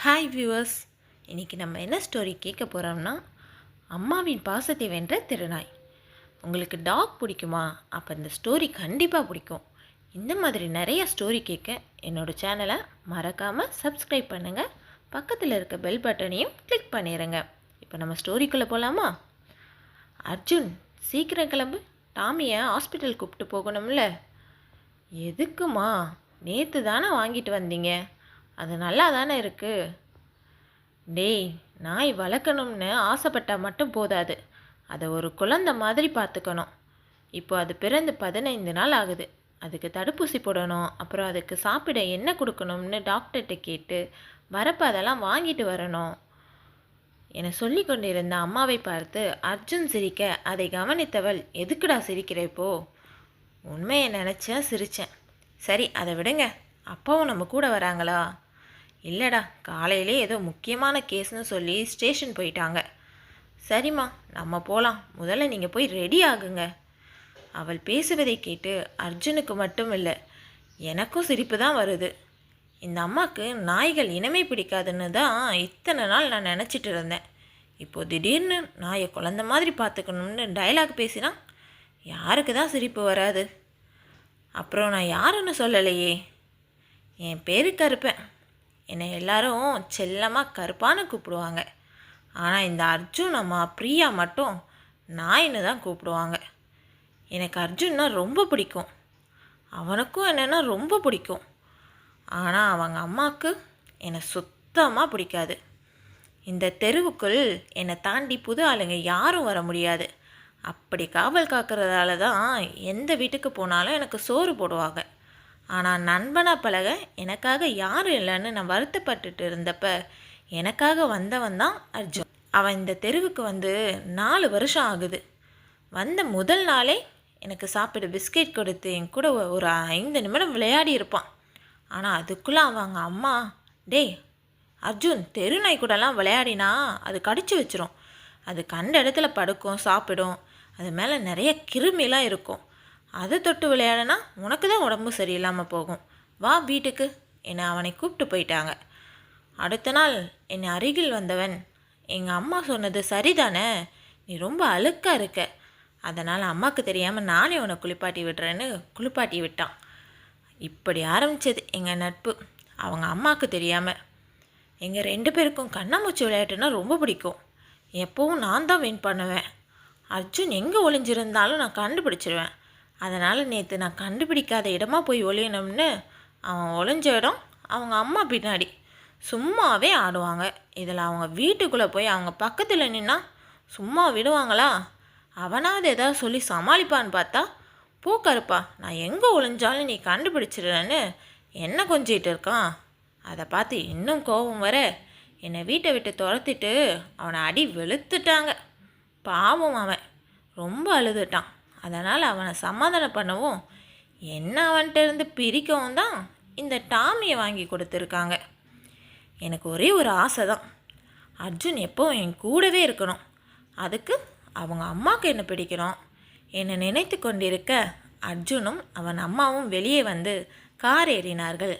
Hi viewers, இன்றைக்கி நம்ம என்ன ஸ்டோரி கேட்க போகிறோம்னா அம்மாவின் பாசத்தை வென்ற திருநாய். உங்களுக்கு டாக் பிடிக்குமா? அப்போ இந்த ஸ்டோரி கண்டிப்பாக பிடிக்கும். இந்த மாதிரி நிறைய ஸ்டோரி கேட்க என்னோடய சேனலை மறக்காமல் சப்ஸ்கிரைப் பண்ணுங்கள். பக்கத்தில் இருக்க பெல் பட்டனையும் கிளிக் பண்ணிடுங்க. இப்போ நம்ம ஸ்டோரிக்குள்ளே போகலாமா? அர்ஜுன், சீக்கிரம் கிளம்பு, டாமியை ஹாஸ்பிட்டல் கூப்பிட்டு போகணும்ல. எதுக்குமா? நேற்று தானே வாங்கிட்டு வந்தீங்க, அது நல்லா தானே இருக்குது. டேய், நாய் வளர்க்கணும்னு ஆசைப்பட்டால் மட்டும் போதாது, அதை ஒரு குழந்தை மாதிரி பார்த்துக்கணும். இப்போ அது பிறந்து 15 நாள் ஆகுது. அதுக்கு தடுப்பூசி போடணும், அப்புறம் அதுக்கு சாப்பிட என்ன கொடுக்கணும்னு டாக்டர்கிட்ட கேட்டு வரப்போ அதெல்லாம் வாங்கிட்டு வரணும் என சொல்லி கொண்டிருந்த அம்மாவை பார்த்து அர்ஜுன் சிரிக்க அதை கவனித்தவள், எதுக்குடா சிரிக்கிற இப்போ? உண்மையை நினச்சேன், சிரித்தேன். சரி, அதை விடுங்க. அப்பாவும் நம்ம கூட வராங்களா? இல்லைடா, காலையிலே ஏதோ முக்கியமான கேஸ்னு சொல்லி ஸ்டேஷன் போயிட்டாங்க. சரிம்மா, நம்ம போகலாம். முதல்ல நீங்கள் போய் ரெடி ஆகுங்க. அவள் பேசுவதை கேட்டு அர்ஜுனுக்கு மட்டும் இல்லை, எனக்கும் சிரிப்பு தான் வருது. இந்த அம்மாவுக்கு நாய்கள் இனமே பிடிக்காதுன்னு தான் இத்தனை நாள் நான் நினச்சிட்டு இருந்தேன். இப்போது திடீர்னு நாயை குழந்த மாதிரி பார்த்துக்கணும்னு டைலாக் பேசினா யாருக்கு தான் சிரிப்பு வராது? அப்புறம் நான் யாருன்னு சொல்லலையே. என் பேர் கருப்பேன். என்னை எல்லாரும் செல்லமாக கருப்பான்னு கூப்பிடுவாங்க. ஆனால் இந்த அர்ஜுன் அம்மா பிரியா மட்டும் நாயின்னு தான் கூப்பிடுவாங்க. எனக்கு அர்ஜுன்னா ரொம்ப பிடிக்கும், அவனுக்கும் என்னென்னா ரொம்ப பிடிக்கும். ஆனால் அவங்க அம்மாவுக்கு என்னை சுத்தமாக பிடிக்காது. இந்த தெருவுக்குள் என்னை தாண்டி புது ஆளுங்க யாரும் வர முடியாது. அப்படி காவல் காக்கிறதால தான் எந்த வீட்டுக்கு போனாலும் எனக்கு சோறு போடுவாங்க. ஆனால் நண்பனாக பழக எனக்காக யாரும் இல்லைன்னு நான் வருத்தப்பட்டுட்டு இருந்தப்ப எனக்காக வந்தவன் தான் அர்ஜுன். அவன் இந்த தெருவுக்கு வந்து 4 வருஷம் ஆகுது. வந்த முதல் நாளே எனக்கு சாப்பிட பிஸ்கெட் கொடுத்து என் கூட ஒரு 5 நிமிடம் விளையாடி இருப்பான். ஆனால் அதுக்குள்ளே அவங்க அம்மா, டேய் அர்ஜுன், தெரு நாய் கூடலாம் விளையாடினா அது கடிச்சு வச்சிரும், அது கண்ட இடத்துல படுக்கும், சாப்பிடும், அது மேலே நிறைய கிருமிலாம் இருக்கும், அதை தொட்டு விளையாடினா உனக்கு தான் உடம்பு சரியில்லாமல் போகும், வா வீட்டுக்கு என்னை அவனை கூப்பிட்டு போயிட்டாங்க. அடுத்த நாள் என்னை அருகில் வந்தவன், எங்கள் அம்மா சொன்னது சரிதானே, நீ ரொம்ப அழுக்காக இருக்க, அதனால் அம்மாவுக்கு தெரியாமல் நானே உன்னை குளிப்பாட்டி விடுறேன்னு குளிப்பாட்டி விட்டான். இப்படி ஆரம்பித்தது எங்கள் நட்பு, அவங்க அம்மாவுக்கு தெரியாமல். எங்கள் 2 பேருக்கும் கண்ணாமூச்சி விளையாட்டுனா ரொம்ப பிடிக்கும். எப்போவும் நான் தான் வின் பண்ணுவேன். அர்ஜுன் எங்கே ஒளிஞ்சிருந்தாலும் நான் கண்டுபிடிச்சிருவேன். அதனால் நேற்று நான் கண்டுபிடிக்காத இடமா போய் ஒளியணும்னு அவன் ஒளிஞ்ச இடம் அவங்க அம்மா பின்னாடி சும்மாவே ஆடுவாங்க. இதில் அவங்க வீட்டுக்குள்ளே போய் அவங்க பக்கத்தில் நின்னா சும்மா விடுவாங்களா? அவனாவது ஏதாவது சொல்லி சமாளிப்பான்னு பார்த்தா, போ கருப்பா, நான் எங்கே ஒளிஞ்சாலும் நீ கண்டுபிடிச்சிடுறேன்னு என்ன கொஞ்சிட்டு இருக்கான். அதை பார்த்து இன்னும் கோபம் வர என்னை வீட்டை விட்டு துரத்திட்டு அவனை அடி வெளுத்துட்டாங்க. பாவம், அவன் ரொம்ப அழுதுட்டான். அதனால் அவனை சமாதானம் பண்ணவும் என்ன அவன்கிட்ட இருந்து பிரிக்கவும் தான் இந்த டாமியை வாங்கி கொடுத்துருக்காங்க. எனக்கு ஒரே ஒரு ஆசை தான், அர்ஜுன் எப்போவும் என் கூடவே இருக்கணும். அதுக்கு அவங்க அம்மாவுக்கு என்ன பிடிக்கணும். என்னை நினைத்து கொண்டிருக்க அர்ஜுனும் அவன் அம்மாவும் வெளியே வந்து கார் ஏறினார்கள்.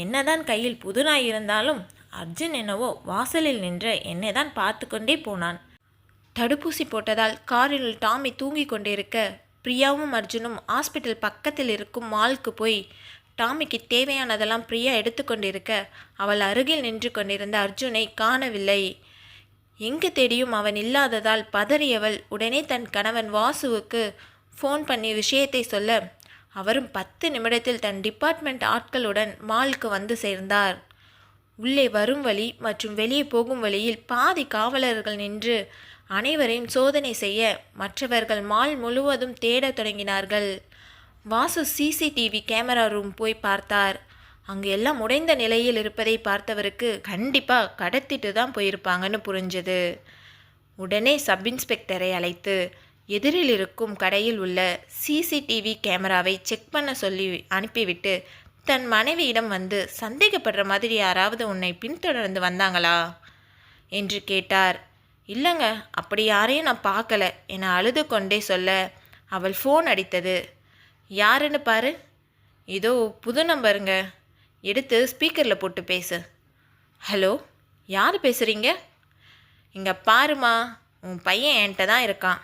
என்னதான் கையில் புது நாய் இருந்தாலும் அர்ஜுன் என்னவோ வாசலில் நின்ற என்னை தான் பார்த்து கொண்டே போனான். தடுப்பூசி போட்டதால் காரில் டாமி தூங்கி கொண்டிருக்க பிரியாவும் அர்ஜுனும் ஹாஸ்பிட்டல் பக்கத்தில் இருக்கும் மாலுக்கு போய் டாமிக்கு தேவையானதெல்லாம் பிரியா எடுத்துக்கொண்டிருக்க அவள் அருகில் நின்று கொண்டிருந்த அர்ஜுனை காணவில்லை. எங்கு தேடியும் அவன் இல்லாததால் பதறியவள் உடனே தன் கணவன் வாசுவுக்கு ஃபோன் பண்ணி விஷயத்தை சொல்ல அவரும் 10 நிமிடத்தில் தன் டிபார்ட்மெண்ட் ஆட்களுடன் மாலுக்கு வந்து சேர்ந்தார். உள்ளே வரும் வழி மற்றும் வெளியே போகும் வழியில் பாதி காவலர்கள் நின்று அனைவரையும் சோதனை செய்ய மற்றவர்கள் மால் முழுவதும் தேடத் தொடங்கினார்கள். வாசு சிசிடிவி கேமரா ரூம் போய் பார்த்தார். அங்கு எல்லாம் உடைந்த நிலையில் இருப்பதை பார்த்தவருக்கு கண்டிப்பாக கடத்திட்டு தான் போயிருப்பாங்கன்னு புரிஞ்சது. உடனே சப் இன்ஸ்பெக்டரை அழைத்து எதிரில் இருக்கும் கடையில் உள்ள சிசிடிவி கேமராவை செக் பண்ண சொல்லி அனுப்பிவிட்டு தன் மனைவியிடம் வந்து, சந்தேகப்படுற மாதிரி யாராவது உன்னை பின்தொடர்ந்து வந்தாங்களா என்று கேட்டார். இல்லைங்க, அப்படி யாரையும் நான் பார்க்கல என அழுது கொண்டே சொல்ல அவள் ஃபோன் அடித்தது. யாருன்னு பாரு, இதோ புது நம்பருங்க, எடுத்து ஸ்பீக்கரில் போட்டு பேசு. ஹலோ, யார் பேசுகிறீங்க? இங்கே பாருமா, உன் பையன் என்கிட்ட தான் இருக்கான்.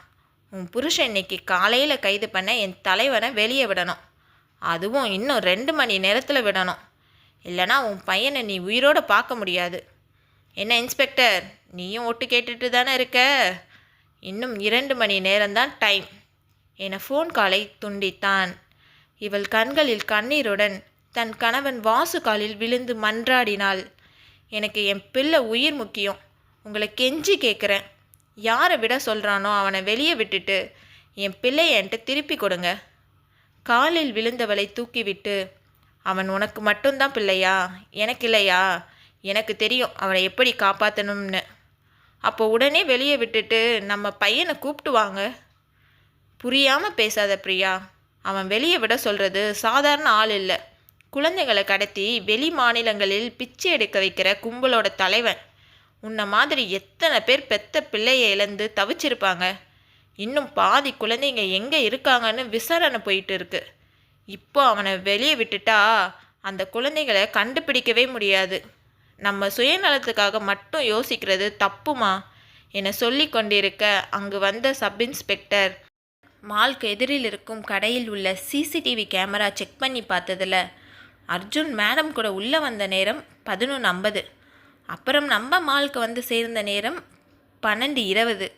உன் புருஷன் இன்னைக்கு காலையில் கைது பண்ண என் தலைவனை வெளியே விடணும். அதுவும் இன்னும் 2 மணி நேரத்தில் விடணும். இல்லைனா உன் பையனை நீ உயிரோடு பார்க்க முடியாது. என்ன இன்ஸ்பெக்டர், நீயும் ஒட்டு கேட்டுட்டு தானே இருக்க? இன்னும் 2 மணி நேரம்தான் டைம் என ஃபோன் காலை துண்டித்தான். இவள் கண்களில் கண்ணீருடன் தன் கணவன் வாசு காலில் விழுந்து மன்றாடினாள். எனக்கு என் பிள்ளை உயிர் முக்கியம். உங்களை கெஞ்சி கேட்குறேன். யாரை விட சொல்கிறானோ அவனை வெளியே விட்டுட்டு என் பிள்ளையை என்கிட்ட திருப்பி கொடுங்க. காலில் விழுந்தவளை தூக்கிவிட்டு, அவன் உனக்கு மட்டும்தான் பிள்ளையா, எனக்கு இல்லையா? எனக்கு தெரியும் அவனை எப்படி காப்பாற்றணும்னு. அப்போ உடனே வெளியே விட்டுட்டு நம்ம பையனை கூப்பிட்டு வாங்க. புரியாமல் பேசாத பிரியா. அவன் வெளியே விட சொல்கிறது சாதாரண ஆள் இல்லை. குழந்தைகளை கடத்தி வெளி மாநிலங்களில் பிச்சை எடுக்க வைக்கிற கும்பலோட தலைவன். உன்னை மாதிரி எத்தனை பேர் பெத்த பிள்ளையை இழந்து தவிச்சிருப்பாங்க. இன்னும் பாதி குழந்தைங்க எங்கே இருக்காங்கன்னு விசாரணை போயிட்டு இருக்கு. இப்போ அவனை வெளியே விட்டுட்டா அந்த குழந்தைகளை கண்டுபிடிக்கவே முடியாது. நம்ம சுயநலத்துக்காக மட்டும் யோசிக்கிறது தப்புமா என சொல்லி கொண்டிருக்க அங்கு வந்த சப் இன்ஸ்பெக்டர் மால்க்கு எதிரில் இருக்கும் கடையில் உள்ள சிசிடிவி கேமரா செக் பண்ணி பார்த்ததில் அர்ஜுன் மேடம் கூட உள்ளே வந்த நேரம் 11:50. அப்புறம் நம்ம மால்க்கு வந்து சேர்ந்த நேரம் 12:20.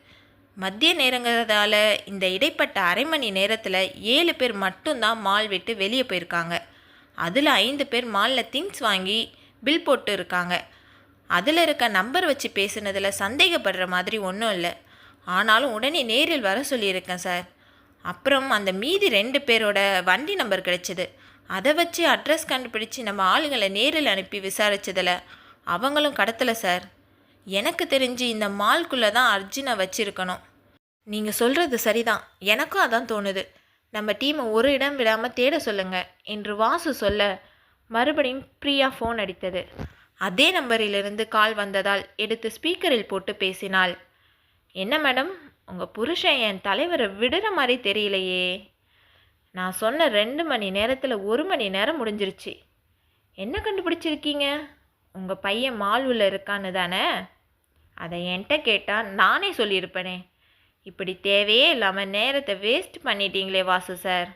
மதிய நேரங்கிறதால இந்த இடைப்பட்ட அரை மணி நேரத்தில் 7 பேர் மட்டும்தான் மால் விட்டு வெளியே போயிருக்காங்க. அதில் 5 பேர் மாலில் திங்ஸ் வாங்கி பில் போட்டு இருக்காங்க. அதில் இருக்க நம்பர் வச்சு பேசுனதில் சந்தேகப்படுற மாதிரி ஒன்றும் இல்லை. ஆனாலும் உடனே நேரில் வர சொல்லியிருக்கேன் சார். அப்புறம் அந்த மீதி 2 பேரோட வண்டி நம்பர் கிடைச்சிது. அதை வச்சு அட்ரஸ் கண்டுபிடிச்சி நம்ம ஆளுங்களை நேரில் அனுப்பி விசாரித்ததில் அவங்களும் கடத்தலை சார். எனக்கு தெரிஞ்சு இந்த மால்குள்ளே தான் அர்ஜுனை வச்சுருக்கணும். நீங்கள் சொல்கிறது சரிதான், எனக்கும் அதான் தோணுது. நம்ம டீமை ஒரு இடம் விடாமல் தேட சொல்லுங்க என்று வாசு சொல்ல மறுபடியும் பிரியா ஃபோன் அடித்தது. அதே நம்பரிலிருந்து கால் வந்ததால் எடுத்து ஸ்பீக்கரில் போட்டு பேசினாள். என்ன மேடம், உங்கள் புருஷன் என் தலைவரை விடுற மாதிரி தெரியலையே. நான் சொன்ன 2 மணி நேரத்தில் 1 மணி நேரம் முடிஞ்சிருச்சு. என்ன கண்டுபிடிச்சிருக்கீங்க? உங்கள் பையன் மால் உள்ள இருக்கான்னு தானே? அதை என்கிட்ட கேட்டால் நானே சொல்லியிருப்பேனே. இப்படி தேவையே இல்லாமல் நேரத்தை வேஸ்ட் பண்ணிட்டீங்களே வாசு சார்.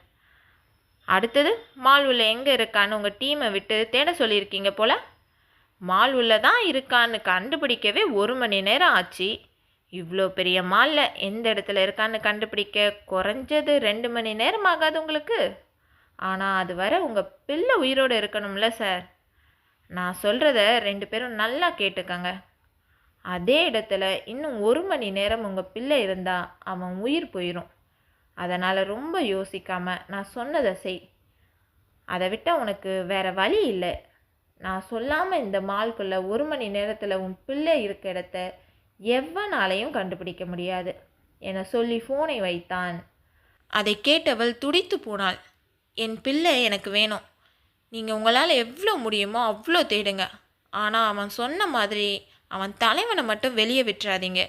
அடுத்தது மால் உள்ள எங்கே இருக்கான்னு உங்கள் டீமை விட்டு தேட சொல்லியிருக்கீங்க போல். மால் உள்ள தான் இருக்கான்னு கண்டுபிடிக்கவே 1 மணி நேரம் ஆச்சு. இவ்வளோ பெரிய மாலில் எந்த இடத்துல இருக்கான்னு கண்டுபிடிக்க குறைஞ்சது 2 மணி நேரம் ஆகாது உங்களுக்கு. ஆனால் அது வரை உங்கள் பிள்ளை உயிரோடு இருக்கணும்ல சார். நான் சொல்கிறத 2 பேரும் நல்லா கேட்டுக்கங்க. அதே இடத்துல இன்னும் 1 மணி நேரம் உங்கள் பிள்ளை இருந்தால் அவன் உயிர் போயிடும். அதனால் ரொம்ப யோசிக்காமல் நான் சொன்னதை செய். அதை விட்டால் உனக்கு வேறு வழி இல்லை. நான் சொல்லாமல் இந்த மால்குள்ளே 1 மணி நேரத்தில் உன் பிள்ளை இருக்க இடத்த எவ்வனாலையும் கண்டுபிடிக்க முடியாது என சொல்லி ஃபோனை வைத்தான். அதை கேட்டவள் துடித்து போனாள். என் பிள்ளை எனக்கு வேணும். நீங்கள் உங்களால் எவ்வளோ முடியுமோ அவ்வளோ தேடுங்க. ஆனால் அவன் சொன்ன மாதிரி அவன் தலைவனை மட்டும் வெளியே விட்டுறாதீங்க.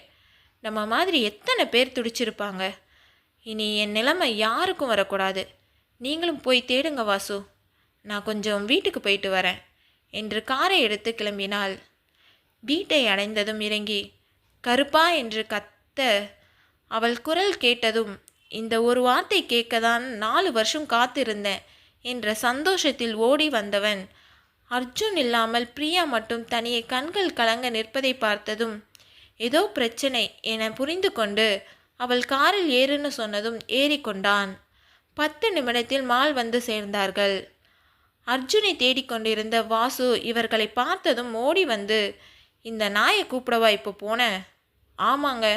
நம்ம மாதிரி எத்தனை பேர் துடிச்சிருப்பாங்க. இனி என் நிலைமை யாருக்கும் வரக்கூடாது. நீங்களும் போய் தேடுங்க வாசு. நான் கொஞ்சம் வீட்டுக்கு போயிட்டு வரேன் என்று காரை எடுத்து கிளம்பினாள். வீட்டை அடைந்ததும் இறங்கி கருப்பா என்று கத்த அவள் குரல் கேட்டதும் இந்த ஒரு வார்த்தை கேட்கத்தான் 4 வருஷம் காத்திருந்தேன் என்ற சந்தோஷத்தில் ஓடி வந்தவன் அர்ஜுன் இல்லாமல் பிரியா மட்டும் தனியே கண்கள் கலங்க நிற்பதை பார்த்ததும் ஏதோ பிரச்சனை என புரிந்து கொண்டு அவள் காரில் ஏறுன்னு சொன்னதும் ஏறிக்கொண்டான். 10 நிமிடத்தில் மால் வந்து சேர்ந்தார்கள். அர்ஜுனை தேடிக்கொண்டிருந்த வாசு இவர்களை பார்த்ததும் ஓடி வந்து, இந்த நாயை கூப்பிடவா இப்போ போனேன்? ஆமாங்க,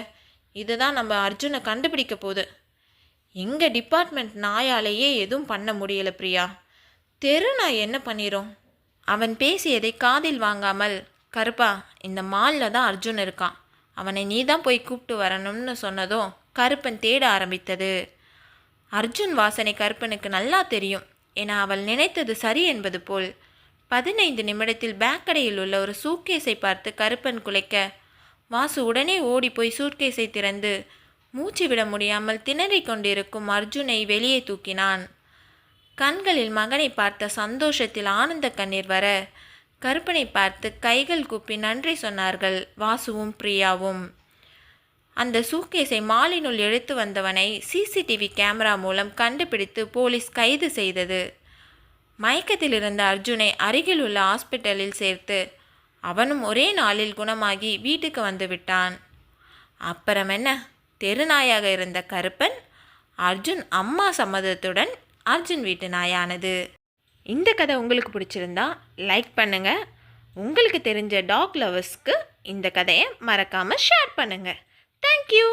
இதுதான் நம்ம அர்ஜுனை கண்டுபிடிக்க போகுது. எங்கள் டிபார்ட்மெண்ட் நாயாலேயே எதுவும் பண்ண முடியல பிரியா. தெரு நாய் என்ன பண்ணிரும்? அவன் பேசியதை காதில் வாங்காமல், கருப்பா, இந்த மாலில் தான் அர்ஜுன் இருக்கான், அவனை நீ தான் போய் கூப்பிட்டு வரணும்னு சொன்னதும் கருப்பன் தேட ஆரம்பித்தது. அர்ஜுன் வாசனை கருப்பனுக்கு நல்லா தெரியும் என அவள் நினைத்தது சரி என்பது போல் 15 நிமிடத்தில் பேக் கடையில் உள்ள ஒரு சூட்கேஸை பார்த்து கருப்பன் குலைக்க வாசு உடனே ஓடி போய் சூட்கேஸை திறந்து மூச்சு விட முடியாமல் திணறிக் கொண்டிருக்கும் அர்ஜுனை வெளியே தூக்கினான். கண்களில் மகனை பார்த்த சந்தோஷத்தில் ஆனந்த கண்ணீர் வர கருப்பனை பார்த்து கைகள் கூப்பி நன்றி சொன்னார்கள் வாசுவும் பிரியாவும். அந்த சூட்கேஸை மாலினுள் எடுத்து வந்தவனை சிசிடிவி கேமரா மூலம் கண்டுபிடித்து போலீஸ் கைது செய்தது. மயக்கத்தில் இருந்த அர்ஜுனை அருகில் உள்ள ஹாஸ்பிட்டலில் சேர்த்து அவனும் ஒரே நாளில் குணமாகி வீட்டுக்கு வந்து விட்டான். அப்புறம் என்ன, தெருநாயாக இருந்த கருப்பன் அர்ஜுன் அம்மா சம்மதத்துடன் அர்ஜுன் வீட்டு நாயானது. இந்த கதை உங்களுக்கு பிடிச்சிருந்தா லைக் பண்ணுங்கள். உங்களுக்கு தெரிஞ்ச டாக் லவர்ஸ்க்கு இந்த கதையை மறக்காமல் ஷேர் பண்ணுங்கள். தேங்க்யூ.